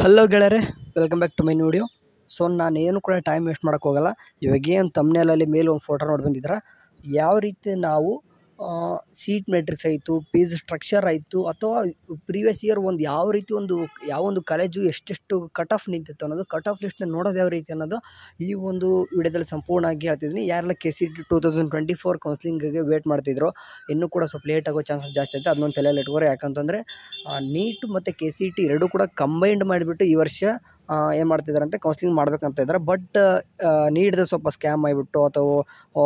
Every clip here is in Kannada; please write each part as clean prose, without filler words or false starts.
ಹಲೋ ಗೆಳೆಯರೆ, welcome back to my video. So ನಾನು ಏನು ಕೂಡ ಟೈಮ್ ವೇಸ್ಟ್ ಮಾಡೋಕ್ಕೆ ಹೋಗಲ್ಲ. ಇವಾಗ ಏನು ತಮ್ನೇಲಲ್ಲಿ ಮೇಲೆ ಒಂದು ಫೋಟೋ ನೋಡಿ ಬಂದಿದ್ರೆ ಯಾವ ರೀತಿ ನಾವು ಸೀಟ್ ಮೆಟ್ರಿಕ್ಸ್ ಆಯಿತು, ಫೀಸ್ ಸ್ಟ್ರಕ್ಚರ್ ಆಯಿತು, ಅಥವಾ ಪ್ರೀವಿಯಸ್ ಇಯರ್ ಒಂದು ಯಾವ ರೀತಿ ಯಾವೊಂದು ಕಾಲೇಜು ಎಷ್ಟೆಷ್ಟು ಕಟ್ ಆಫ್ ನಿಂತಿತ್ತು ಅನ್ನೋದು, ಕಟ್ ಆಫ್ ಲಿಸ್ಟ್ನ ನೋಡೋದು ಯಾವ ರೀತಿ ಅನ್ನೋದು ಈ ಒಂದು ವಿಡಿಯೋದಲ್ಲಿ ಸಂಪೂರ್ಣವಾಗಿ ಹೇಳ್ತಿದ್ದೀನಿ. ಯಾರೆಲ್ಲ KCET 2024 ಕೌನ್ಸಿಲಿಂಗ್ಗೆ ವೇಟ್ ಮಾಡ್ತಿದ್ರು, ಇನ್ನೂ ಕೂಡ ಸ್ವಲ್ಪ ಲೇಟ್ ಆಗೋ ಚಾನ್ಸಸ್ ಜಾಸ್ತಿ ಐತೆ. ಅದನ್ನೊಂದು ತಲೆಯಲ್ಲಿ ಇಟ್ಕೋರಿ. ಯಾಕಂತಂದರೆ ನೀಟ್ ಮತ್ತು KCET ಎರಡೂ ಕೂಡ ಕಂಬೈಂಡ್ ಮಾಡಿಬಿಟ್ಟು ಈ ವರ್ಷ ಏನು ಮಾಡ್ತಿದ್ದಾರೆ ಅಂತ ಕೌನ್ಸಿಲಿಂಗ್ ಮಾಡ್ಬೇಕಂತ ಇದ್ದಾರೆ. ಬಟ್ ನೀಡ್ದು ಸ್ವಲ್ಪ ಸ್ಕ್ಯಾಮ್ ಆಗಿಬಿಟ್ಟು ಅಥವಾ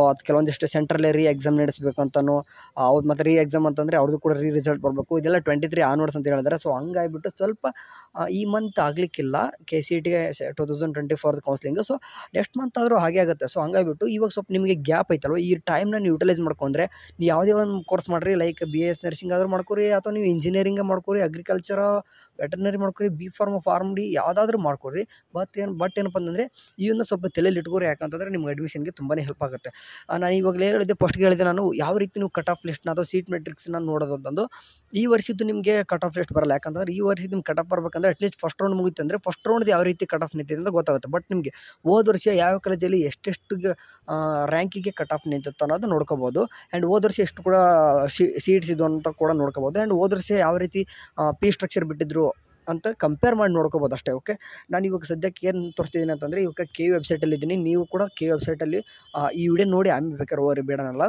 ಅದು ಕೆಲವೊಂದಿಷ್ಟು ಸೆಂಟ್ರಲ್ಲೇ ಎಕ್ಸಾಮ್ ನಡೆಸಬೇಕಂತನೋ, ಅವ್ರು ಮತ್ತು ಎಕ್ಸಾಮ್ ಅಂತಂದರೆ ಅವ್ರದ್ದು ಕೂಡ ರಿಸಲ್ಟ್ ಬರಬೇಕು. ಇದೆಲ್ಲ 23 ಆನ್ವರ್ಡ್ಸ್ ಅಂತ ಹೇಳಿದ್ದಾರೆ. ಸೊ ಹಂಗಾಗಿಬಿಟ್ಟು ಸ್ವಲ್ಪ ಈ ಮಂತ್ ಆಗಲಿಕ್ಕಿಲ್ಲ KCETಗೆ 2024 ಕೌನ್ಸಿಲಿಂಗು. ಸೊ ನೆಕ್ಸ್ಟ್ ಮಂತ್ ಆದರೂ ಹಾಗೆ ಆಗುತ್ತೆ. ಸೊ ಹಂಗಾಗಿಬಿಟ್ಟು ಇವಾಗ ಸ್ವಲ್ಪ ನಿಮಗೆ ಗ್ಯಾಪ್ ಐತಲ್ವ, ಈ ಟೈಮ್ನ ನೀವು ಯುಟಿಲೈಸ್ ಮಾಡ್ಕೊಂಡ್ರೆ ನೀವು ಯಾವುದೇ ಒಂದು ಕೋರ್ಸ್ ಮಾಡಿರಿ, ಲೈಕ್ BS ನರ್ಸಿಂಗ್ ಆದರೂ ಮಾಡ್ಕೊರಿ, ಅಥವಾ ನೀವು ಇಂಜಿನಿಯರಿಂಗ್ ಮಾಡ್ಕೊರಿ, ಅಗ್ರಿಕಲ್ಚರ, ವೆಟರ್ನರಿ ಮಾಡ್ಕೊರಿ, ಫಾರ್ಮ್ ಡಿ ಯಾವುದಾದ್ರೂ ಮಾಡ್ಕೊರಿ. ಬಟ್ ಏನಪ್ಪ ಅಂತಂದರೆ ಇದನ್ನು ಸ್ವಲ್ಪ ತಲೆಯಲ್ಲಿ ಇಟ್ಕೋರಿ. ಯಾಕಂತಂದರೆ ನಿಮ್ಗೆ ಅಡ್ಮಿಷನ್ಗೆ ತುಂಬಾ ಹೆಲ್ಪ್ ಆಗುತ್ತೆ. ನಾನು ಇವಾಗಲೇ ಹೇಳಿದೆ, ಫಸ್ಟ್ಗೆ ಹೇಳಿದೆ ನಾನು ಯಾವ ರೀತಿ ನೀವು ಕಟ್ ಆಫ್ ಲಿಸ್ಟ್ನ ಅಥವಾ ಸೀಟ್ ಮೆಟ್ರಿಕ್ಸ್ನ ನೋಡೋದು ಅಂತಂದು. ಈ ವರ್ಷದ್ದು ನಿಮಗೆ ಕಟ್ ಆಫ್ ಲಿಸ್ಟ್ ಬರಲ್ಲ. ಯಾಕಂತಂದರೆ ಈ ವರ್ಷದ ನಿಮ್ಗೆ ಕಟ್ ಆಫ್ ಬರ್ಬೇಕಂದ್ರೆ ಅಟ್ಲೀಸ್ಟ್ ಫಸ್ಟ್ ರೌಂಡ್ ಮುಗಿತು ಅಂದರೆ ಫಸ್ಟ್ ರೌಂಡ್ ಯಾವ ರೀತಿ ಕಟ್ ಆಫ್ ನಿಂತಿದೆ ಅಂತ ಗೊತ್ತಾಗುತ್ತೆ. ಬಟ್ ನಿಮಗೆ ಹೋದ ವರ್ಷ ಯಾವ ಕಾಲೇಜಲ್ಲಿ ಎಷ್ಟೆಷ್ಟು ರ್ಯಾಂಕಿಗೆ ಕಟ್ ಆಫ್ ನಿಂತಿತ್ತು ಅನ್ನೋದು ನೋಡ್ಕೋಬೋದು. ಆ್ಯಂಡ್ ಹೋದ ವರ್ಷ ಎಷ್ಟು ಕೂಡ ಸೀಟ್ಸ್ ಇದು ಅಂತ ಕೂಡ ನೋಡ್ಕೋಬೋದು. ಆ್ಯಂಡ್ ಹೋದ ವರ್ಷ ಯಾವ ರೀತಿ ಪೀ ಸ್ಟ್ರಕ್ಚರ್ ಬಿಟ್ಟಿದ್ರು ಅಂತ ಕಂಪೇರ್ ಮಾಡಿ ನೋಡ್ಕೋಬೋದು ಅಷ್ಟೇ. ಓಕೆ, ನಾನು ಇವಾಗ ಸದ್ಯಕ್ಕೆ ಏನು ತೋರಿಸ್ತಿದ್ದೀನಿ ಅಂತಂದರೆ, ಇವಾಗ KU ವೆಬ್ಸೈಟಲ್ಲಿ ಇದ್ದೀನಿ. ನೀವು ಕೂಡ KU ವೆಬ್ಸೈಟಲ್ಲಿ ಈ ವಿಡಿಯೋ ನೋಡಿ ಆಮೇಲೆ ಬೇಕಾದ್ರೆ ಹೋಗ್ರಿ, ಬೇಡನಲ್ಲ.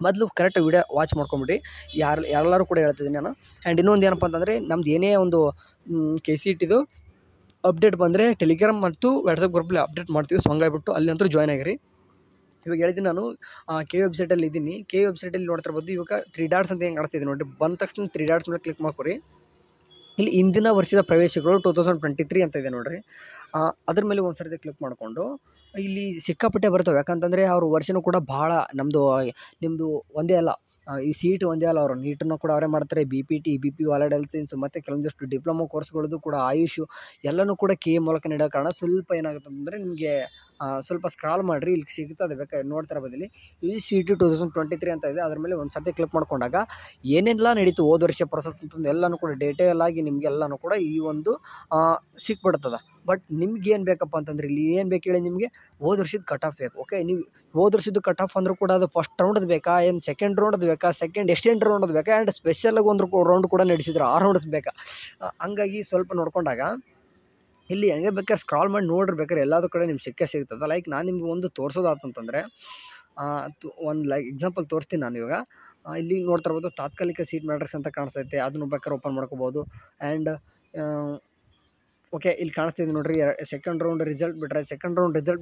ಮೊದಲು ಕರೆಕ್ಟ್ ವಿಡಿಯೋ ವಾಚ್ ಮಾಡ್ಕೊಂಬಿಡಿ. ಎಲ್ಲರೂ ಕೂಡ ಹೇಳ್ತಿದ್ದೀನಿ ನಾನು. ಆ್ಯಂಡ್ ಇನ್ನೊಂದು ಏನಪ್ಪ ಅಂತಂದರೆ, ನಮ್ದು ಏನೇ ಒಂದು KCETದು ಅಪ್ಡೇಟ್ ಬಂದರೆ ಟೆಲಿಗ್ರಾಮ್ ಮತ್ತು ವಾಟ್ಸಪ್ ಗ್ರೂಪಲ್ಲಿ ಅಪ್ಡೇಟ್ ಮಾಡ್ತೀವಿ. ಸೊ ಹಂಗಾಗಿಬಿಟ್ಟು ಅಲ್ಲಿ ಅಂತೂ ಜಾಯ್ನ್ ಆಗಿರಿ. ಇವಾಗ ಹೇಳಿದ್ದೀನಿ ನಾನು KU ವೆಬ್ಸೈಟಲ್ಲಿ ಇದ್ದೀನಿ. KU ವೆಬ್ಸೈಟಲ್ಲಿ ನೋಡ್ತಿರ್ಬೋದು. ಇವಾಗ 3 ಡಾಟ್ಸ್ ಅಂತ ಹೆಂಗೆ ಕಾಣಿಸ್ತಿದೆ ನೋಡಿ, ಬಂದ ತಕ್ಷಣ 3 ಡಾಟ್ಸ್ ಮೇಲೆ ಕ್ಲಿಕ್ ಮಾಡ್ಕೊರಿ. ಇಲ್ಲಿ ಇಂದಿನ ವರ್ಷದ ಪ್ರವೇಶಗಳು 2023 ಅಂತ ಇದೆ ನೋಡಿರಿ. ಅದ್ರ ಮೇಲೆ ಒಂದು ಸರ್ತಿ ಕ್ಲಿಕ್ ಮಾಡಿಕೊಂಡು ಇಲ್ಲಿ ಸಿಕ್ಕಾಪಟ್ಟೆ ಬರ್ತವೆ. ಯಾಕಂತಂದರೆ ಅವ್ರ ವರ್ಷನೂ ಕೂಡ ಭಾಳ ನಿಮ್ಮದು ಒಂದೇ ಅಲ್ಲ, ಈ ಸೀಟ್ ಒಂದೇ ಅಲ್ಲ, ಅವರು ನೀಟನ್ನು ಕೂಡ ಅವರೇ ಮಾಡ್ತಾರೆ. BPT, EBP, ವಾಲೆಡ್ ಹೆಲ್ತ್ ಸೈನ್ಸ್ ಮತ್ತು ಕೆಲವೊಂದಿಷ್ಟು ಡಿಪ್ಲೊಮಾ ಕೋರ್ಸ್ಗಳದ್ದು ಕೂಡ ಆಯುಷ್ ಎಲ್ಲನೂ ಕೂಡ KU ಮೂಲಕ ನೀಡೋ ಕಾರಣ ಸ್ವಲ್ಪ ಏನಾಗುತ್ತೆ ಅಂತಂದರೆ ನಿಮಗೆ ಸ್ವಲ್ಪ ಸ್ಕ್ರಾಲ್ ಮಾಡಿರಿ, ಇಲ್ಲಿ ಸಿಗ್ತದೆ. ಬೇಕಾದ್ರೆ ನೋಡ್ತಾರೆ ಬದಲಿ CET 2023 ಅಂತ ಇದೆ. ಅದ್ರ ಮೇಲೆ ಒಂದು ಸರ್ತಿ ಕ್ಲಿಕ್ ಮಾಡ್ಕೊಂಡಾಗ ಏನೆಲ್ಲ ನಡೀತು ಹೋದ ವರ್ಷ ಪ್ರೊಸೆಸ್ ಅಂತಂದು ಎಲ್ಲನೂ ಕೂಡ ಡೀಟೇಲ್ ಆಗಿ ನಿಮಗೆಲ್ಲನೂ ಕೂಡ ಈ ಒಂದು ಸಿಕ್ಬಿಡ್ತದೆ. ಬಟ್ ನಿಮ್ಗೆ ಏನು ಬೇಕಪ್ಪ ಅಂತಂದ್ರೆ, ಇಲ್ಲಿ ಏನು ಬೇಕು ಹೇಳಿ, ನಿಮಗೆ ಹೋದ ವರ್ಷದ ಕಟ್ ಆಫ್ ಬೇಕು. ಓಕೆ, ನೀವು ಹೋದ ವರ್ಷದ ಕಟ್ ಆಫ್ ಅಂದರೂ ಕೂಡ ಅದು ಫಸ್ಟ್ ರೌಂಡ್ದು ಬೇಕಾ, ಏನು ಸೆಕೆಂಡ್ ರೌಂಡ್ದು ಬೇಕಾ, ಸೆಕೆಂಡ್ ಎಕ್ಸ್ಟೆಂಡ್ ರೌಂಡ್ದು ಬೇಕಾ, ಆ್ಯಂಡ್ ಸ್ಪೆಷಲಾಗಿ ಒಂದು ರೌಂಡ್ ಕೂಡ ನಡೆಸಿದ್ರು, 6 ರೌಂಡ್ಸ್ ಬೇಕಾ. ಹಂಗಾಗಿ ಸ್ವಲ್ಪ ನೋಡ್ಕೊಂಡಾಗ ಇಲ್ಲಿ ಹೆಂಗೆ ಬೇಕಾದ್ರೆ ಸ್ಕ್ರಾಲ್ ಮಾಡಿ ನೋಡಿರ್ಬೇಕಾದ್ರೆ ಎಲ್ಲದೂ ಕಡೆ ನಿಮ್ಗೆ ಸಿಗ್ತದೆ. ಲೈಕ್ ನಾನು ನಿಮ್ಗೆ ಒಂದು ತೋರಿಸೋದಾತಂತಂದರೆ ಒಂದು ಎಕ್ಸಾಂಪಲ್ ತೋರಿಸ್ತೀನಿ ನಾನು ಇವಾಗ. ಇಲ್ಲಿ ನೋಡ್ತಾ ಇರ್ಬೋದು, ತಾತ್ಕಾಲಿಕ ಸೀಟ್ ಮ್ಯಾಟ್ರಿಕ್ಸ್ ಅಂತ ಕಾಣಿಸ್ತೈತೆ. ಅದನ್ನು ಬೇಕಾದ್ರೆ ಓಪನ್ ಮಾಡ್ಕೋಬೋದು. ಆ್ಯಂಡ್ ಓಕೆ, ಇಲ್ಲಿ ಕಾಣಿಸ್ತಿದೆ ನೋಡಿರಿ, ಸೆಕೆಂಡ್ ರೌಂಡ್ ರಿಸಲ್ಟ್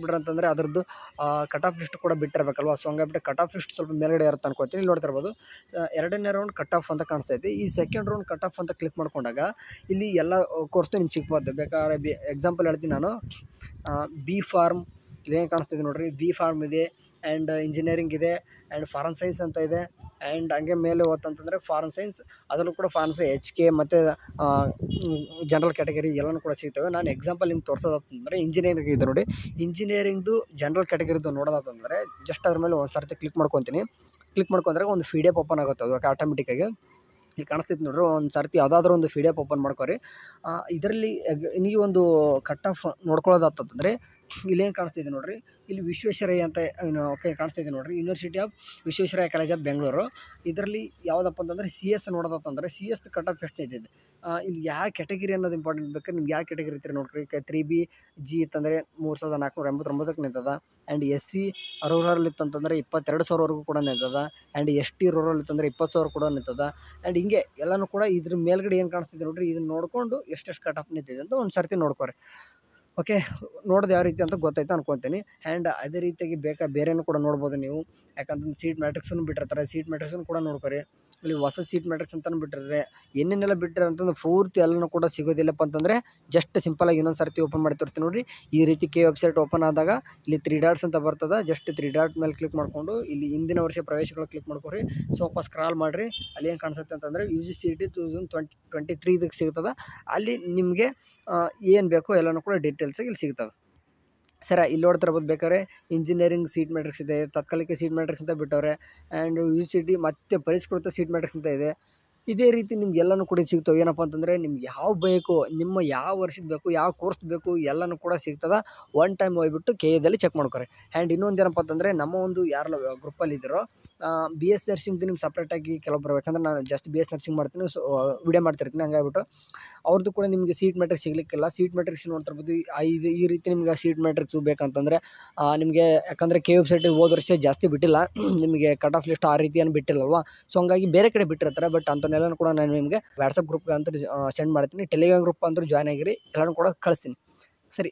ಬಿಟ್ರೆ ಅಂತಂದರೆ ಅದರದ್ದು ಕಟ್ ಆಫ್ ಲಿಸ್ಟ್ ಕೂಡ ಬಿಟ್ಟಿರ್ಬೇಕಲ್ವ. ಸೊ ಹಂಗಾಗ್ಬಿಟ್ಟು ಕಟ್ ಆಫ್ ಲಿಸ್ಟ್ ಸ್ವಲ್ಪ ಮೇಲ್ಗಡೆ ಇರುತ್ತೆ ಅನ್ಕೋತೀನಿ. ಇಲ್ಲಿ ನೋಡ್ತಾ ಇರ್ಬೋದು, 2ನೇ ರೌಂಡ್ ಕಟ್ ಆಫ್ ಅಂತ ಕಾಣಿಸ್ತೈತಿ. ಈ ಸೆಕೆಂಡ್ ರೌಂಡ್ ಕಟ್ ಆಫ್ ಅಂತ ಕ್ಲಿಕ್ ಮಾಡ್ಕೊಂಡಾಗ ಇಲ್ಲಿ ಎಲ್ಲ ಕೋರ್ಸ್ದು ನಿಮ್ಗೆ ಸಿಗ್ಬೋದು. ಬೇಕಾದ್ರೆ ಎಕ್ಸಾಂಪಲ್ ಹೇಳ್ತೀನಿ ನಾನು. B ಫಾರ್ಮ್ ಇಲ್ಲಿ ಏನು ಕಾಣಿಸ್ತಿದೆ ನೋಡಿರಿ, B ಫಾರ್ಮ್ ಇದೆ, ಆ್ಯಂಡ್ ಇಂಜಿನಿಯರಿಂಗ್ ಇದೆ, ಆ್ಯಂಡ್ ಫಾರ್ಮ್ ಸೈನ್ಸ್ ಅಂತ ಇದೆ. ಆ್ಯಂಡ್ ಹಂಗೆ ಮೇಲೆ ಹೋತಂತಂದರೆ ಫಾರ್ಮ್ ಸೈನ್ಸ್, ಅದರಲ್ಲೂ ಕೂಡ ಫಾರ್ಮ್ HK ಮತ್ತು ಜನರಲ್ ಕ್ಯಾಟಗರಿ ಎಲ್ಲನೂ ಕೂಡ ಸಿಗ್ತವೆ. ನಾನು ಎಕ್ಸಾಂಪಲ್ ನಿಮ್ಗೆ ತೋರಿಸೋದಂತಂದರೆ ಇಂಜಿನಿಯರಿಂಗ್ ಇದೆ ನೋಡಿ. ಇಂಜಿನಿಯರಿಂಗ್ದು ಜನರಲ್ ಕ್ಯಾಟಗರಿದು ನೋಡೋದಂತಂದರೆ ಜಸ್ಟ್ ಅದ್ರ ಮೇಲೆ ಒಂದು ಸರ್ತಿ ಕ್ಲಿಕ್ ಮಾಡ್ಕೊತೀನಿ. ಕ್ಲಿಕ್ ಮಾಡ್ಕೊಂಡ್ರೆ ಒಂದು PDF ಓಪನ್ ಆಗುತ್ತೆ ಅದು ಆಟೋಮೆಟಿಕ್ಕಾಗಿ. ಇಲ್ಲಿ ಕಾಣಿಸ್ತೈತೆ ನೋಡ್ರಿ, ಒಂದು ಸರ್ತಿ ಯಾವುದಾದ್ರೂ ಒಂದು PDF ಓಪನ್ ಮಾಡ್ಕೊರಿ. ಇದರಲ್ಲಿ ನೀವೊಂದು ಕಟ್ ಆಫ್ ನೋಡ್ಕೊಳ್ಳೋದಾತಂದರೆ ಇಲ್ಲೇನು ಕಾಣಿಸ್ತಿದೆ ನೋಡಿರಿ, ಇಲ್ಲಿ ವಿಶ್ವೇಶ್ವರಯ್ಯ ಅಂತ ಓಕೆ ಕಾಣಿಸ್ತಿದೆ ನೋಡಿರಿ, university of Visvesvaraya college of Bengaluru. ಇದರಲ್ಲಿ ಯಾವುದಪ್ಪ ಅಂತಂದರೆ CS ನೋಡೋದಂತಂದರೆ CS ಕಟ್ ಆಫ್ ಎಷ್ಟು ಇದೆ. ಇಲ್ಲಿ ಯಾವ ಕ್ಯಾಟಗರಿ ಅನ್ನೋದು ಇಂಪಾರ್ಟೆಂಟ್. ಬೇಕಾದ್ರೆ ನಿಮ್ಗೆ ಯಾವ ಕ್ಯಾಟಗರಿ ಇರ್ತೀರಿ ನೋಡ್ರಿ. 3BG ಇತ್ತಂದರೆ 3489 ನಿಂತದ. ಆ್ಯಂಡ್ SC ರೂರಲ್ ಇತ್ತಂತಂದರೆ 22,000ವರೆಗೂ ಕೂಡ ನಿಂತದ. ಆ್ಯಂಡ್ ST ರೂರಲ್ ಇತ್ತಂದರೆ 20,000 ಕೂಡ ನಿಂತದ. ಆ್ಯಂಡ್ ಹಿಂಗೆ ಎಲ್ಲನೂ ಕೂಡ ಇದ್ರ ಮೇಲ್ಗಡೆ ಏನು ಕಾಣಿಸ್ತಿದೆ ನೋಡಿರಿ, ಇದನ್ನು ನೋಡಿಕೊಂಡು ಎಷ್ಟೆಷ್ಟು ಕಟ್ ಆಫ್ ನಿಂತಿದೆ ಅಂತ ಒಂದು ಸರ್ತಿ ನೋಡ್ಕೊರಿ. ಓಕೆ, ನೋಡೋದು ಯಾವ ರೀತಿ ಅಂತ ಗೊತ್ತಾಯ್ತು ಅನ್ಕೊತೀನಿ. ಆ್ಯಂಡ್ ಅದೇ ರೀತಿಯಾಗಿ ಬೇರೆನೂ ಕೂಡ ನೋಡ್ಬೋದು ನೀವು. ಯಾಕಂತಂದ್ರೆ ಸೀಟ್ ಮ್ಯಾಟ್ರಿಕ್ಸನ್ನು ಬಿಟ್ಟಿರ್ತಾರೆ, ಸೀಟ್ ಮ್ಯಾಟ್ರಿಕ್ಸನ್ನು ಕೂಡ ನೋಡ್ಕೊರಿ. ಇಲ್ಲಿ ಹೊಸ ಸೀಟ್ ಮ್ಯಾಟ್ರಿಕ್ಸ್ ಅಂತಲೂ ಬಿಟ್ಟಿರ್ತಾರೆ. ಏನೇನೆಲ್ಲ ಬಿಟ್ಟರೆ ಅಂತಂದ್ರೆ ಪೂರ್ತಿ ಎಲ್ಲನೂ ಕೂಡ ಸಿಗೋದಿಲ್ಲಪ್ಪ ಅಂತಂದರೆ ಜಸ್ಟ್ ಸಿಂಪಲಾಗಿ ಇನ್ನೊಂದು ಸರ್ತಿ ಓಪನ್ ಮಾಡಿ ತೋರಿಸ್ತೀನಿ ನೋಡಿರಿ. ಈ ರೀತಿ ವೆಬ್ಸೈಟ್ ಓಪನ್ ಆದಾಗ ಇಲ್ಲಿ 3 ಡಾಟ್ಸ್ ಅಂತ ಬರ್ತದೆ. ಜಸ್ಟ್ 3 ಡಾಟ್ ಮೇಲೆ ಕ್ಲಿಕ್ ಮಾಡಿಕೊಂಡು ಇಲ್ಲಿ ಹಿಂದಿನ ವರ್ಷ ಪ್ರವೇಶಗಳು ಕ್ಲಿಕ್ ಮಾಡ್ಕೊರಿ. ಸ್ವಲ್ಪ ಸ್ಕ್ರಾಲ್ ಮಾಡಿರಿ. ಅಲ್ಲಿ ಏನು ಕಾಣಿಸುತ್ತೆ ಅಂತಂದರೆ UGCET 2023 ಇದಕ್ಕೆ ಸಿಗ್ತದೆ. ಅಲ್ಲಿ ನಿಮಗೆ ಏನು ಬೇಕೋ ಎಲ್ಲನೂ ಕೂಡ ಡೀಟೇಲ್ಸಾಗಿ ಇಲ್ಲಿ ಸಿಗ್ತದೆ. ಸರ ಇಲ್ಲಿ ನೋಡ್ತಿರ್ಬೋದು, ಬೇಕಾದ್ರೆ ಇಂಜಿನಿಯರಿಂಗ್ ಸೀಟ್ ಮ್ಯಾಟ್ರಿಕ್ಸ್ ಇದೆ, ತಾತ್ಕಾಲಿಕ ಸೀಟ್ ಮ್ಯಾಟ್ರಿಕ್ಸ್ ಅಂತ ಬಿಟ್ಟವ್ರೆ. ಆ್ಯಂಡ್ UGCET ಮತ್ತು ಪರಿಷ್ಕೃತ ಸೀಟ್ ಮ್ಯಾಟ್ರಿಕ್ಸ್ ಅಂತ ಇದೆ. ಇದೇ ರೀತಿ ನಿಮ್ಗೆಲ್ಲನೂ ಕೂಡ ಸಿಗ್ತವೆ. ಏನಪ್ಪ ಅಂತಂದರೆ ನಿಮ್ಗೆ ಯಾವ ಬೇಕು, ನಿಮ್ಮ ಯಾವ ವರ್ಷದ ಬೇಕು, ಯಾವ ಕೋರ್ಸ್ ಬೇಕು ಎಲ್ಲನೂ ಕೂಡ ಸಿಗ್ತದೆ. ಒನ್ ಟೈಮ್ ಹೋಗ್ಬಿಟ್ಟು KAದಲ್ಲಿ ಚೆಕ್ ಮಾಡ್ಕೊರಿ. ಆ್ಯಂಡ್ ಇನ್ನೊಂದು ಏನಪ್ಪ ಅಂತಂದರೆ ನಮ್ಮ ಒಂದು ಯಾರೆಲ್ಲ ಗ್ರೂಪಲ್ಲಿ ಇದ್ದೀರೋ BS ನರ್ಸಿಂಗ್ದು ನಿಮ್ಗೆ ಸಪ್ರೇಟಾಗಿ ಕೆಲವೊಬ್ರು ಯಾಕಂದ್ರೆ ನಾನು ಜಾಸ್ತಿ BS ನರ್ಸಿಂಗ್ ಮಾಡ್ತೀನಿ, ಸೊ ವಿಡಿಯೋ ಮಾಡ್ತಿರ್ತೀನಿ. ಹಂಗಾಗ್ಬಿಟ್ಟು ಅವ್ರದ್ದು ಕೂಡ ನಿಮಗೆ ಸೀಟ್ ಮ್ಯಾಟ್ರಿಕ್ಸ್ ಸಿಗಲಿಕ್ಕಿಲ್ಲ. ಸೀಟ್ ಮ್ಯಾಟ್ರಿಕ್ಸ್ ನೋಡ್ತಿರ್ಬೋದು. ಈ ರೀತಿ ನಿಮ್ಗೆ ಸೀಟ್ ಮ್ಯಾಟ್ರಿಕ್ಸು ಬೇಕಂತಂದರೆ ನಿಮಗೆ ಯಾಕಂದರೆ KA ವೆಬ್ಸೈಟಿಗೆ ಹೋದ ವರ್ಷ ಜಾಸ್ತಿ ಬಿಟ್ಟಿಲ್ಲ, ನಿಮಗೆ ಕಟ್ ಆಫ್ ಲಿಸ್ಟ್ ಆ ರೀತಿ ಏನು ಬಿಟ್ಟಿಲ್ಲಲ್ವ. ಸೊ ಹಂಗಾಗಿ ಬೇರೆ ಕಡೆ ಬಿಟ್ಟಿರ್ತಾರೆ. ಬಟ್ ಅಂಥನ್ನೆಲ್ಲನೂ ಕೂಡ ನಾನು ನಿಮಗೆ ವಾಟ್ಸಪ್ ಗ್ರೂಪ್ಗೆ ಅಂತೂ ಸೆಂಡ್ ಮಾಡ್ತೀನಿ. ಟೆಲಿಗ್ರಾಮ್ ಗ್ರೂಪ್ ಅಂತೂ ಜಾಯ್ನ್ ಆಗಿರಿ, ಎಲ್ಲನೂ ಕೂಡ ಕಳಿಸ್ತೀನಿ. ಸರಿ,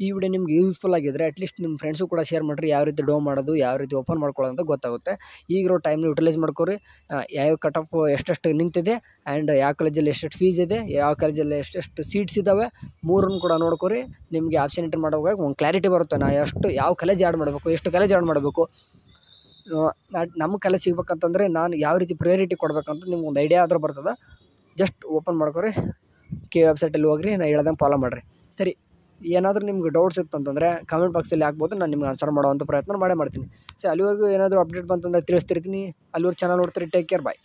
ಈ ವಿಡಿಯೋ ನಿಮ್ಗೆ ಯೂಸ್ಫುಲ್ ಆಗಿದ್ದರೆ ಅಟ್ಲೀಸ್ಟ್ ನಿಮ್ಮ ಫ್ರೆಂಡ್ಸು ಕೂಡ ಶೇರ್ ಮಾಡಿರಿ. ಯಾವ ರೀತಿ ಡೌನ್ ಮಾಡೋದು, ಯಾವ ರೀತಿ ಓಪನ್ ಮಾಡ್ಕೊಳ್ಳೋದು ಅಂತ ಗೊತ್ತಾಗುತ್ತೆ. ಈಗಿರೋ ಟೈಮ್ನ ಯುಟಿಲೈಸ್ ಮಾಡ್ಕೊರಿ. ಯಾವ ಕಟ್ ಆಫ್ ಎಷ್ಟೆಷ್ಟು ನಿಂತಿದೆ, ಆ್ಯಂಡ್ ಯಾವ ಕಾಲೇಜಲ್ಲಿ ಎಷ್ಟೆಷ್ಟು ಫೀಸ್ ಇದೆ, ಯಾವ ಕಾಲೇಜಲ್ಲಿ ಎಷ್ಟೆಷ್ಟು ಸೀಟ್ಸ್ ಇದ್ದಾವೆ, ಮೂರನ್ನು ಕೂಡ ನೋಡ್ಕೊರಿ. ನಿಮಗೆ ಆಪ್ಷನ್ ಎಂಟ್ರಿ ಮಾಡುವಾಗ ಒಂದು ಕ್ಲಾರಿಟಿ ಬರುತ್ತೆ. ಯಾವ ಕಾಲೇಜ್ ಆ್ಯಡ್ ಮಾಡಬೇಕು, ಎಷ್ಟು ಕಾಲೇಜ್ ಆ್ಯಡ್ ಮಾಡಬೇಕು, ನಮ್ಮ ಕಾಲೇಜ್ ಸಿಗ್ಬೇಕಂತಂದರೆ ನಾನು ಯಾವ ರೀತಿ ಪ್ರಯಾರಿಟಿ ಕೊಡಬೇಕಂತ ನಿಮ್ಗೆ ಒಂದು ಐಡಿಯಾ ಆದರೂ ಬರ್ತದೆ. ಜಸ್ಟ್ ಓಪನ್ ಮಾಡ್ಕೊರಿ, KA ವೆಬ್ಸೈಟಲ್ಲಿ ಹೋಗ್ರಿ, ನಾನು ಹೇಳ್ದಂಗೆ ಫಾಲೋ ಮಾಡಿರಿ. ಸರಿ, ಏನಾದರೂ ನಿಮ್ಗೆ ಡೌಟ್ಸ್ ಇತ್ತು ಅಂತಂದರೆ ಕಾಮೆಂಟ್ ಬಾಕ್ಸಲ್ಲಿ ಹಾಕ್ಬೋದು, ನಾನು ನಿಮ್ಗೆ ಆನ್ಸರ್ ಮಾಡುವಂಥ ಪ್ರಯತ್ನ ಮಾಡ್ತೀನಿ. ಸರಿ, ಅಲ್ಲಿವರೆಗೂ ಏನಾದರೂ ಅಪ್ಡೇಟ್ ಬಂತಂದರೆ ತಿಳಿಸ್ತಿರ್ತೀನಿ. ಅಲ್ಲಿವರೆಗೂ ಚಾನಲ್ ನೋಡ್ತೀರಿ. ಟೇಕ್ ಕೇರ್, ಬಾಯ್.